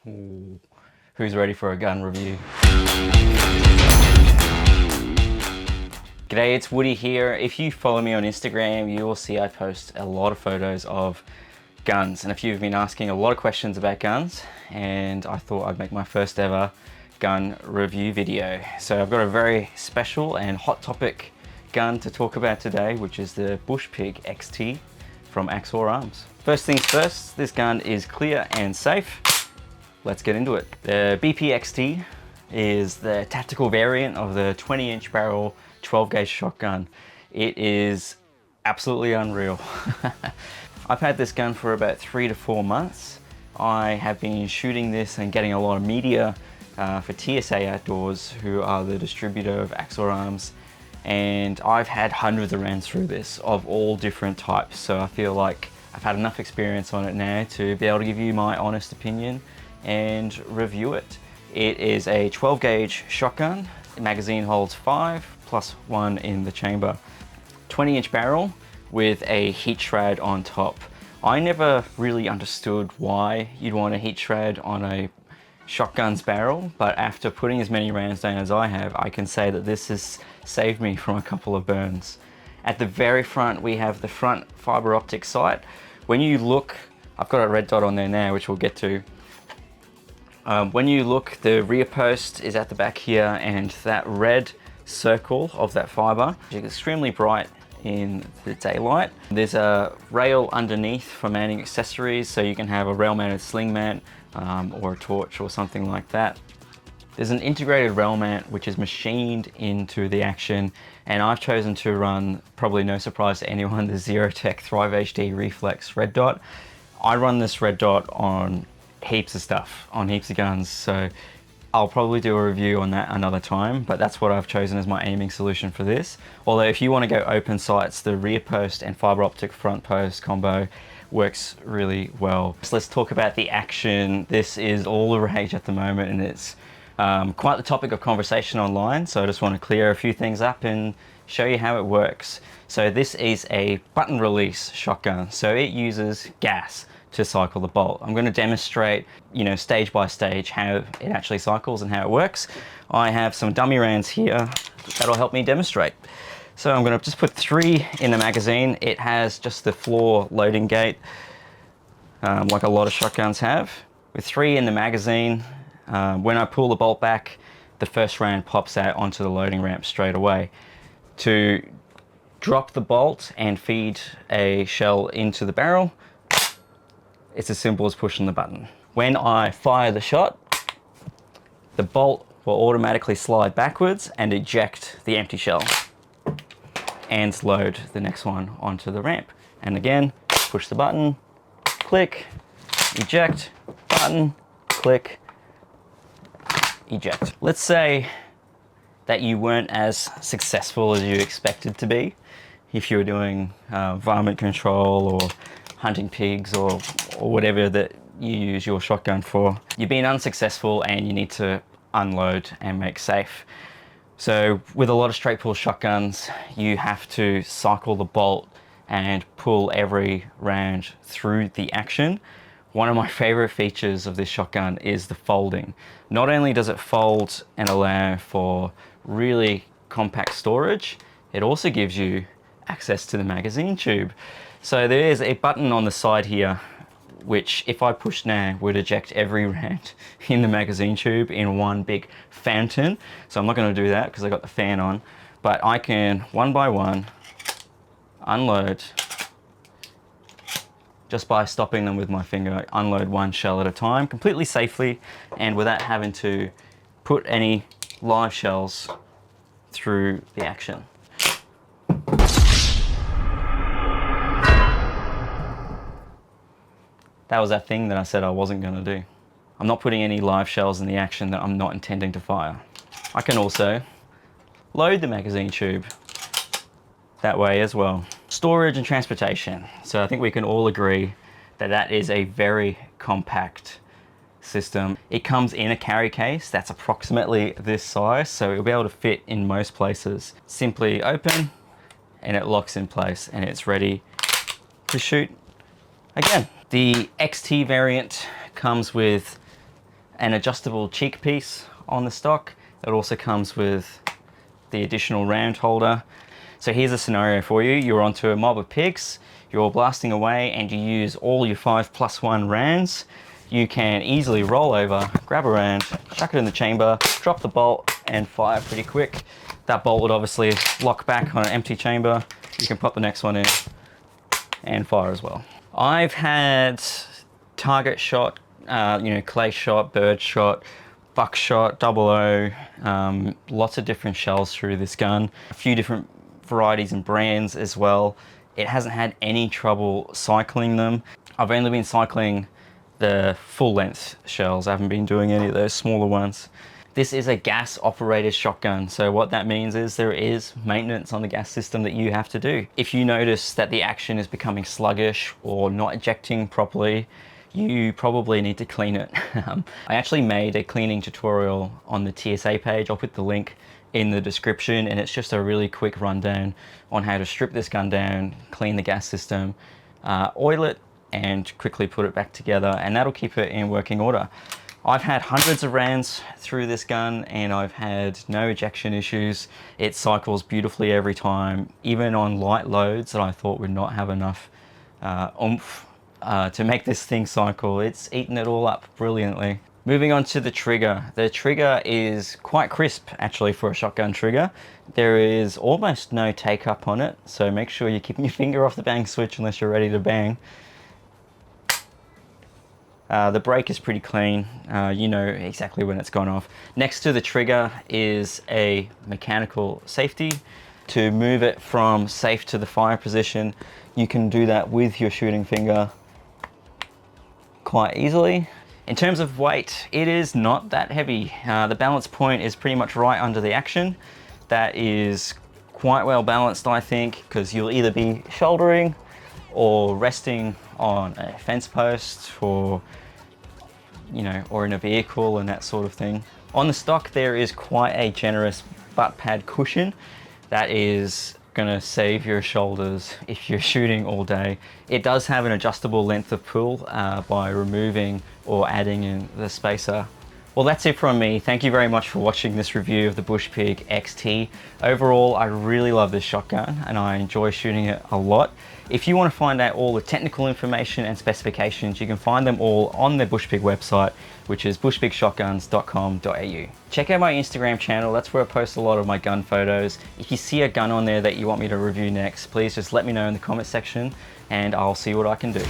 Ooh. Who's ready for a gun review? G'day, it's Woody here. If you follow me on Instagram, you will see I post a lot of photos of guns, and a few have been asking a lot of questions about guns, and I thought I'd make my first ever gun review video. So I've got a very special and hot topic gun to talk about today, which is the Bushpig XT from Axor Arms. First things first, this gun is clear and safe. Let's get into it. The BPXT is the tactical variant of the 20-inch barrel 12-gauge shotgun. It is absolutely unreal. I've had this gun for about 3 to 4 months. I have been shooting this and getting a lot of media for TSA Outdoors, who are the distributor of Axor Arms, and I've had hundreds of rounds through this of all different types, so I feel like I've had enough experience on it now to be able to give you my honest opinion and review it. It is a 12-gauge shotgun. The magazine holds 5 plus 1 in the chamber. 20-inch barrel with a heat shroud on top. I never really understood why you'd want a heat shroud on a shotgun's barrel, but after putting as many rounds down as I have, I can say that this has saved me from a couple of burns. At the very front, we have the front fiber optic sight. When you look, I've got a red dot on there now, which we'll get to. When you look, the rear post is at the back here, and that red circle of that fiber is extremely bright in the daylight. There's a rail underneath for mounting accessories, so you can have a rail mounted sling mount or a torch or something like that. There's an integrated rail mount which is machined into the action, and I've chosen to run, probably no surprise to anyone, the Zerotech Thrive HD Reflex red dot. I run this red dot on heaps of stuff, on heaps of guns, so I'll probably do a review on that another time, but that's what I've chosen as my aiming solution for this. Although if you want to go open sights, the rear post and fiber optic front post combo works really well. So let's talk about the action. This is all the rage at the moment, and it's quite the topic of conversation online, so I just want to clear a few things up and show you how it works. So this is a button release shotgun, so it uses gas to cycle the bolt. I'm going to demonstrate, stage by stage how it actually cycles and how it works. I have some dummy rounds here that'll help me demonstrate. So I'm going to just put 3 in the magazine. It has just the floor loading gate, like a lot of shotguns have. With 3 in the magazine, when I pull the bolt back, the first round pops out onto the loading ramp straight away. To drop the bolt and feed a shell into the barrel, it's as simple as pushing the button. When I fire the shot, the bolt will automatically slide backwards and eject the empty shell and load the next one onto the ramp. And again, push the button, click, eject, button, click, eject. Let's say that you weren't as successful as you expected to be. If you were doing varmint control or hunting pigs or whatever that you use your shotgun for. You've been unsuccessful and you need to unload and make safe. So with a lot of straight pull shotguns, you have to cycle the bolt and pull every round through the action. One of my favorite features of this shotgun is the folding. Not only does it fold and allow for really compact storage, it also gives you access to the magazine tube. So there is a button on the side here, which if I push now would eject every round in the magazine tube in one big fountain. So I'm not going to do that because I got the fan on, but I can one by one unload just by stopping them with my finger, unload one shell at a time completely safely and without having to put any live shells through the action. That was that thing that I said I wasn't going to do. I'm not putting any live shells in the action that I'm not intending to fire. I can also load the magazine tube that way as well. Storage and transportation. So I think we can all agree that that is a very compact system. It comes in a carry case that's approximately this size, so it'll be able to fit in most places. Simply open and it locks in place and it's ready to shoot again. The XT variant comes with an adjustable cheek piece on the stock. It also comes with the additional round holder. So here's a scenario for you. You're onto a mob of pigs, you're blasting away and you use all your 5+1 rounds. You can easily roll over, grab a round, chuck it in the chamber, drop the bolt and fire pretty quick. That bolt would obviously lock back on an empty chamber. You can pop the next one in and fire as well. I've had target shot, clay shot, bird shot, buckshot, 00, lots of different shells through this gun. A few different varieties and brands as well. It hasn't had any trouble cycling them. I've only been cycling the full length shells. I haven't been doing any of those smaller ones. This is a gas operated shotgun. So what that means is there is maintenance on the gas system that you have to do. If you notice that the action is becoming sluggish or not ejecting properly, you probably need to clean it. I actually made a cleaning tutorial on the TSA page. I'll put the link in the description, and it's just a really quick rundown on how to strip this gun down, clean the gas system, oil it, and quickly put it back together, and that'll keep it in working order. I've had hundreds of rounds through this gun and I've had no ejection issues. It cycles beautifully every time, even on light loads that I thought would not have enough oomph to make this thing cycle. It's eaten it all up brilliantly. Moving on to the trigger. The trigger is quite crisp actually for a shotgun trigger. There is almost no take up on it, so make sure you're keeping your finger off the bang switch unless you're ready to bang. The brake is pretty clean, you know exactly when it's gone off. Next to the trigger is a mechanical safety. To move it from safe to the fire position, you can do that with your shooting finger quite easily. In terms of weight, it is not that heavy. The balance point is pretty much right under the action. That is quite well balanced, I think, because you'll either be shouldering or resting on a fence post or in a vehicle and that sort of thing. On the stock, there is quite a generous butt pad cushion that is gonna save your shoulders if you're shooting all day. It does have an adjustable length of pull by removing or adding in the spacer. Well, that's it from me. Thank you very much for watching this review of the Bushpig XT. Overall, I really love this shotgun and I enjoy shooting it a lot. If you want to find out all the technical information and specifications, you can find them all on the Bushpig website, which is bushpigshotguns.com.au. Check out my Instagram channel. That's where I post a lot of my gun photos. If you see a gun on there that you want me to review next, please just let me know in the comment section and I'll see what I can do.